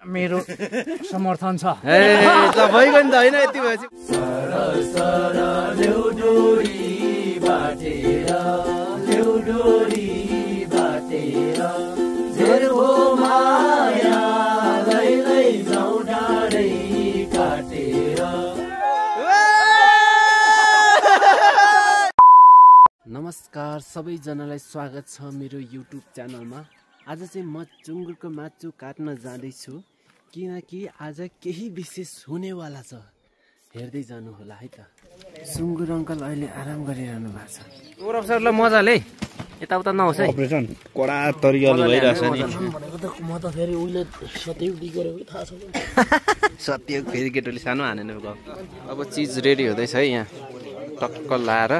मेरो समर्थन छ। ए ल भइगयो नि त हैन यति भएपछि नमस्कार सबैजनालाई स्वागत छ मेरो युट्युब च्यानलमा। आज चाहिँ म चुङ्गुरको मासु काट्न जाँदैछु किनकि आज केही विशेष हुनेवाला छ। हेर्दै जानु होला है त। सुँगुर अङ्कल अहिले आराम गरिरहनु भएको छ। ओर अफसरलाई मजाले यताउता नहोस् है। अपरेसन कडा तरिकाले भइरहेछ नि। म त फेरि उहिले सत्ययुक्ति गरेको थाहा छ। सत्ययुग फेरि केटोले सानो हानेन गफ। अब चिज रेडी हुँदैछ है। यहाँ टक्क लाएर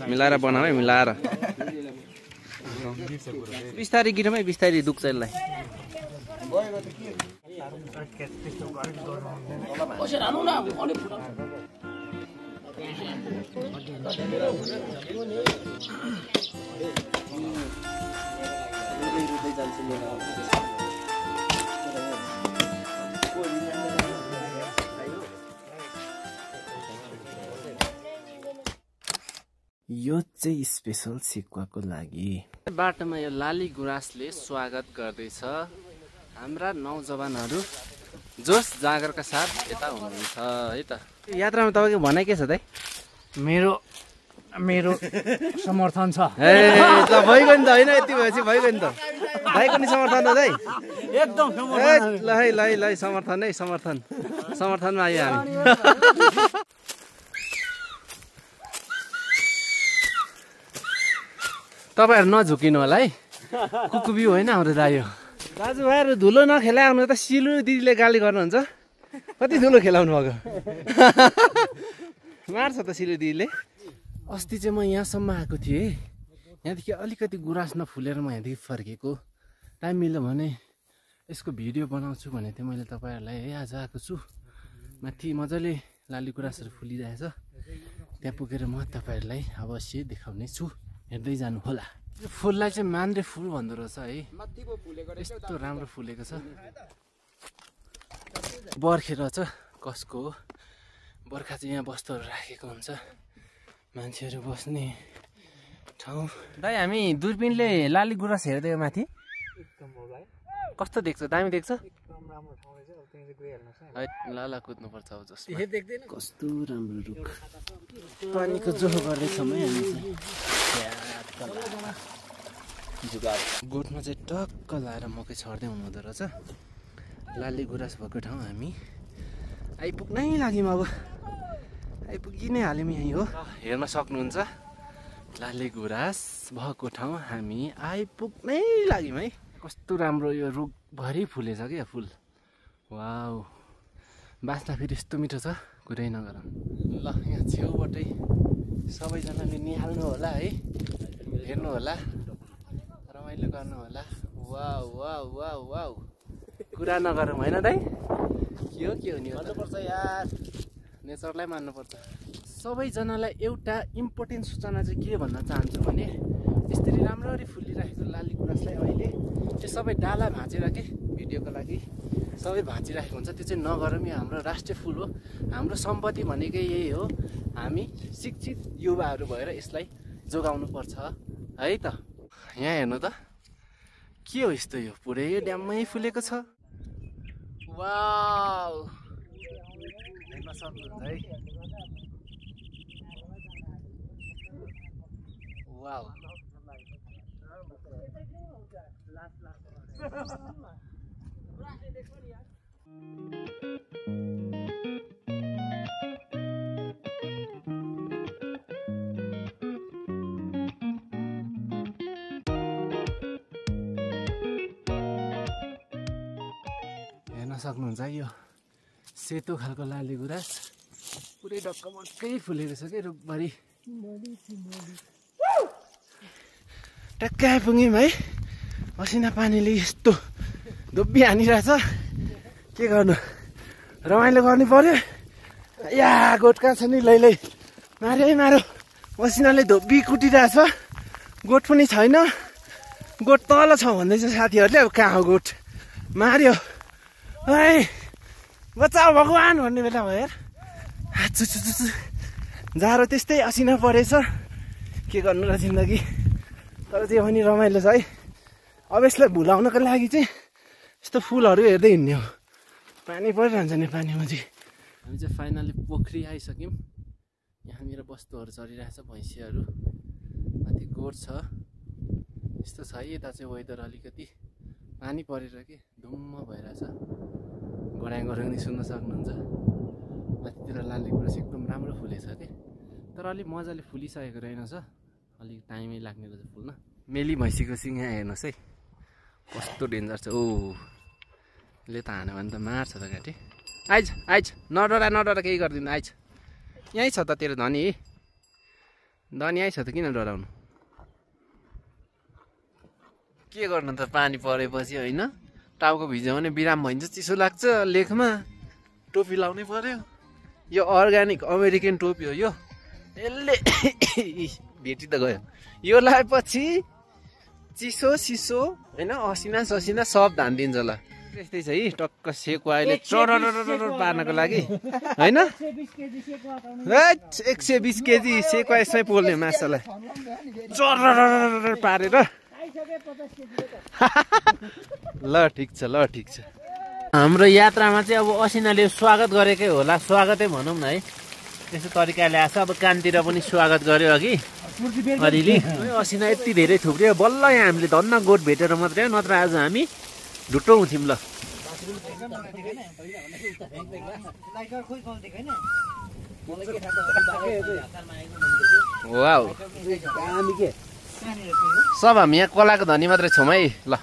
मिलाएर बनाऊ है। मिलाएर बिस्तारै गिरमै बिस्तारै दुख्छ यसलाई। यो चाहिँ स्पेशल सिक्वाको लागि। बाटोमा यो लाली गुराँसले स्वागत गर्दैछ हाम्रा नौजवानहरू जोस जागरका साथ यता हुनुहुन्छ है त। यात्रामा तपाईँको भनाइ के छ दाइ? मेरो समर्थन छ। ए ल भइगयो नि त हैन यति भएपछि भइगयो नि त। दाइको नि समर्थन हो दाइ? एकदम ल है ल है ल समर्थन है समर्थन। समर्थनमा आयो हामी। तपाईहरु नझुकिनु होला है। कुकुबी होइन हाम्रो दाइ हो। दाजुभाइहरू धुलो नखेला आउनु त सिलु दिदीले गाली गर्नुहुन्छ। कति धुलो खेलाउनु भएको। मार्छ त सिलु दिदीले। अस्ति चाहिँ म यहाँसम्म आएको थिएँ। यहाँदेखि अलिकति गुराँस नफुलेर म यहाँदेखि फर्केको। टाइम मिल्यो भने यसको भिडियो बनाउँछु भने थिएँ मैले तपाईँहरूलाई है। आज आएको छु माथि मजाले लाली गुराँसहरू फुलिरहेछ। त्यहाँ पुगेर म तपाईँहरूलाई अवश्य देखाउने छु। हेर्दै जानु होला। यो फुललाई चाहिँ मान्द्रे फुल भन्दो रहेछ है। यस्तो राम्रो फुलेको छ। बर्खे रहेछ कसको हो। बर्खा चाहिँ यहाँ बस्तुहरू राखेको हुन्छ मान्छेहरू बस्ने ठाउँ। दाइ हामी दूरबीनले लाली गुराँस हेर्दै माथि कस्तो देख्छ? दामी देख्छ? लाला कुद्नुपर्छ अब जस्तो। कस्तो राम्रो रुख पानीको जोहो गर्दैछौँ है हामी चाहिँ। गोठमा चाहिँ टक्क लाएर मकै छर्दै हुनुहुँदो रहेछ। लाली गुराँस भएको ठाउँ हामी आइपुग्नै लाग्यौँ। अब आइपुगि नै हाल्यौँ। यहीँ हो हेर्न सक्नुहुन्छ। लाली गुराँस भएको ठाउँ हामी आइपुग्नै लाग्यौँ है। कस्तो राम्रो यो रुखभरि फुलेछ क्या फुल। वाउ बास्ना फेरि यस्तो मिठो छ कुरै नगर। ल यहाँ छेउबाटै सबैजनाले निहाल्नु होला है। हेर्नु होला रमाइलो गर्नु होला। वाउ वाउ वाउ वाउ कुरा नगरौँ होइन दाइ? के हो नि भन्नुपर्छ यार। नेचरलाई मान्नुपर्छ। सबैजनालाई एउटा इम्पोर्टेन्ट सूचना चाहिँ के भन्न चाहन्छु भने यसरी राम्ररी फुलिरहेको लाली गुराँसलाई अहिले त्यो सबै डाला भाँचेर के भिडियोको लागि सबै भाँचिरहेको हुन्छ। त्यो चाहिँ नगरौँ। यो हाम्रो राष्ट्रिय फुल हो। हाम्रो सम्पत्ति भनेकै यही हो। हामी शिक्षित युवाहरू भएर यसलाई जोगाउनु पर्छ है त। यहाँ हेर्नु त के हो यस्तो। यो पुरै ड्याममै फुलेको छ। वाउ हेर्न सक्नुहुन्छ है। वाउ हेर्न सक्नुहुन्छ यो सेतो खालको लाली गुराँस पुरै डक्कमक्कै फुलेको छ क्या रुखभरि। टक्कै आइपुग्यौँ है। असिना पानीले यस्तो धोबी हानिरहेछ। के गर्नु रमाइलो गर्नु पर्यो। या गोठका छ नि लै मारो मसिनाले धोबी कुटिरहेछ। गोठ पनि छैन। गोठ तल छ भन्दैछ साथीहरूले। अब कहाँ हो गोठ? मार्यो है बचाऊ भगवान् भन्ने बेला भयो यार जाडो त्यस्तै असिना परेछ के गर्नु र जिन्दगी तर त्यो पनि रमाइलो छ है अब यसलाई भुलाउनको लागि चाहिँ यस्तो फुलहरू हेर्दै हिँड्ने हो पानी परिरहन्छ नेपालीमा चाहिँ हामी चाहिँ फाइनली पोखरी आइसक्यौँ यहाँनिर वस्तुहरू चलिरहेछ भैँसीहरू माथि गोठ छ यस्तो छ है यता चाहिँ वेदर अलिकति पानी परेर के धुम्म भइरहेछ गडाङ नि सुन्न सक्नुहुन्छ माथितिर लाले गुराँस एकदम राम्रो फुलेछ कि तर अलिक मजाले फुलिसकेको रहेनछ अलिक टाइमै लाग्ने रहेछ फुल्न मेली भैँसीको सिङ यहाँ हेर्नुहोस् है कस्तो डेन्जर छ ले त हान्यो भने त मार्छ त घाँटी आइज आइज नडरा नडरा केही गरिदिनु आइज यहीँ छ त तेरो धनी यहीँ छ त किन डराउनु के गर्नु त पानी परेपछि होइन टाउको भिज्यो भने बिराम भइन्छ चिसो लाग्छ लेखमा टोपी लाउनै पर्यो यो अर्ग्यानिक अमेरिकन टोपी हो यो यसले भेटी त गयो यो लगाएपछि चिसो सिसो होइन असिना ससिना सब धानिदिन्छ ल त्यस्तै छ है टक्क सेको अहिले चरर पार्नको लागि होइन 120 केजी सेको यसमै पोल्ने माछालाई चरर पारेर ल ठिक छ हाम्रो यात्रामा चाहिँ अब असिनाले स्वागत गरेकै होला स्वागतै भनौँ न है त्यस्तो तरिकाले आएको छ अब कानतिर पनि स्वागत गर्यो अघि अलिअलि असिना यति धेरै थुप्रियो बल्ल यहाँ हामीले धन्न गोठ भेटेर मात्रै हो नत्र आज हामी ढुट्टो हुन्थ्यौँ ल वाउ सब हामी यहाँ कलाको धनी मात्रै छौँ है ल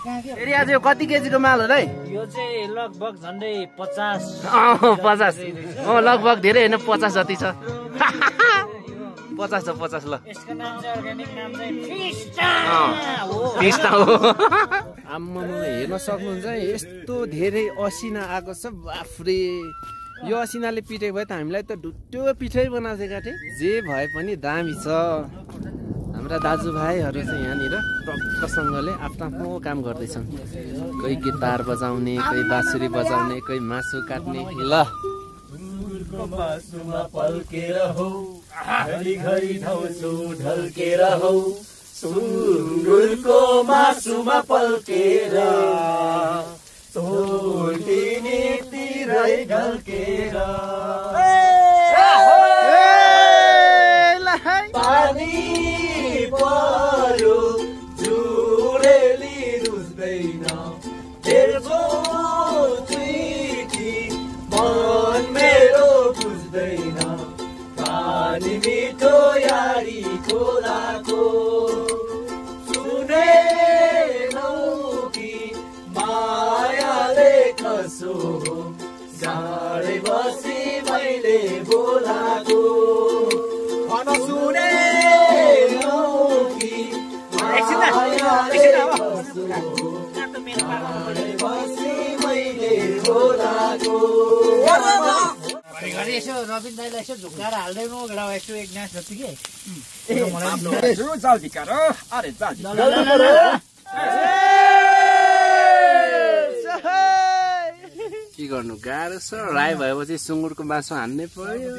फेरि आज यो कति केजीको माल हो है यो चाहिँ लगभग झन्डै 50 लगभग धेरै होइन 50 जति छ 50 ल यसको नाम चाहिँ अर्ग्यानिक नाम चाहिँ फिस्टा हो आम्मा हेर्न सक्नुहुन्छ यस्तो धेरै असिना आएको छ बाफ्रे यो असिनाले पिठै भयो त हामीलाई त ढुट्टो पिठै बनाउँछ काटे जे भए पनि दामी छ हाम्रा दाजुभाइहरू चाहिँ यहाँनिर टक्कसँगले आफ्नो काम गर्दैछन् कोही गिटार बजाउने कोही बाँसुरी बजाउने कोही मासु काट्ने ल मासुमा पल्केर हौ घरि धाउँछु ढल्केर हौ सुँगुरको मासुमा पल्केर सोल्टिनीतिरै ढल्केर पानी पर्यो जुरेली रुच्दैन हेर्छौ चिठी मन मेरो बुझ्दैन पानी मिठो यारी खोलाको सुनेनौ कि मायाले कसो जाडै बसी मैले बोलाको सुनेनौ कि मायाले कसो जाडै बसी मैले बोलाको घरि यसो रबिन दाइलाई यसो झुक्काएर हाल्दैन एउटा यसो एक ग्लास जति के के गर्नु गाह्रो छ राई भएपछि सुँगुरको मासु हान्नै पर्यो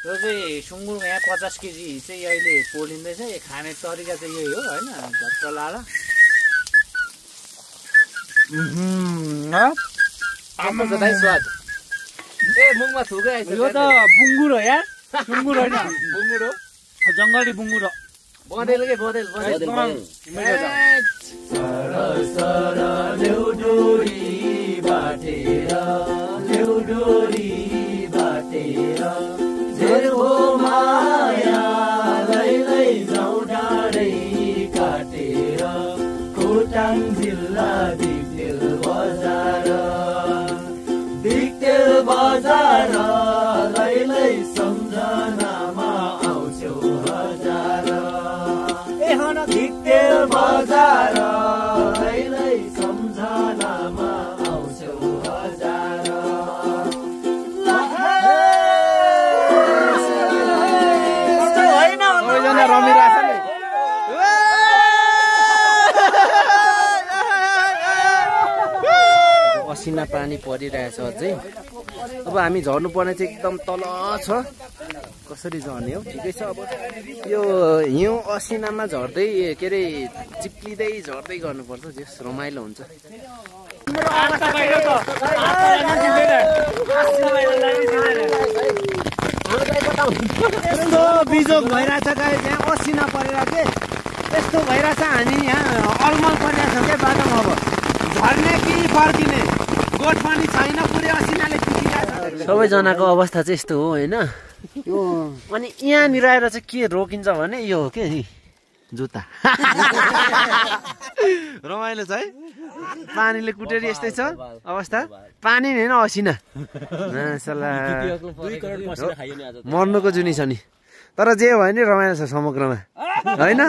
यो चाहिँ सुँगुरको यहाँ 50 केजी चाहिँ अहिले पोलिँदैछ यो खाने तरिका चाहिँ यही हो होइन झट्ट लाएर स्वाद ए मुखमा थुकै आइछ यो त बुङ्गुर हो यार सुँगुर होइन बुङ्गुर हो जङ्गली बुङ्गुर हो बँदेल के बँदेल ल्याउडोरी बाटेर जेर्हो माया लैजाउँ डाँडै काटेर खोटाङ जिल्ला दिक्तेल बजार लै सम्झनामा आउँछौ हजार दिक्तेल बजार लै सम्झनामा आउँछौ हजार असिना पानी परिरहेछ अझै। अब हामी झर्नु पर्ने चाहिँ एकदम तल छ, कसरी झर्ने हो? ठिकै छ। अब यो हिउँ असिनामा झर्दै के अरे चिप्लिँदै झर्दै गर्नुपर्छ, जस रमाइलो हुन्छ। यस्तो बिजोग भइरहेछ गाई, यहाँ असिना परेर के यस्तो भइरहेछ। हामी यहाँ अलमल परिरहेछ क्या बाटोमा। अब झर्ने कि फर्किने, गोठ पनि छैन, पुरै असिनाले पिटिरहेछ। सबैजनाको अवस्था चाहिँ यस्तो हो होइन। अनि यहाँनिर आएर चाहिँ के रोकिन्छ भने यो हो के जुत्ता। रमाइलो छ है, पानीले कुटेर यस्तै छ अवस्था। पानी होइन असिना, मर्नुको जुनी छ नि। तर जे भयो नि रमाइलो छ समग्रमा होइन।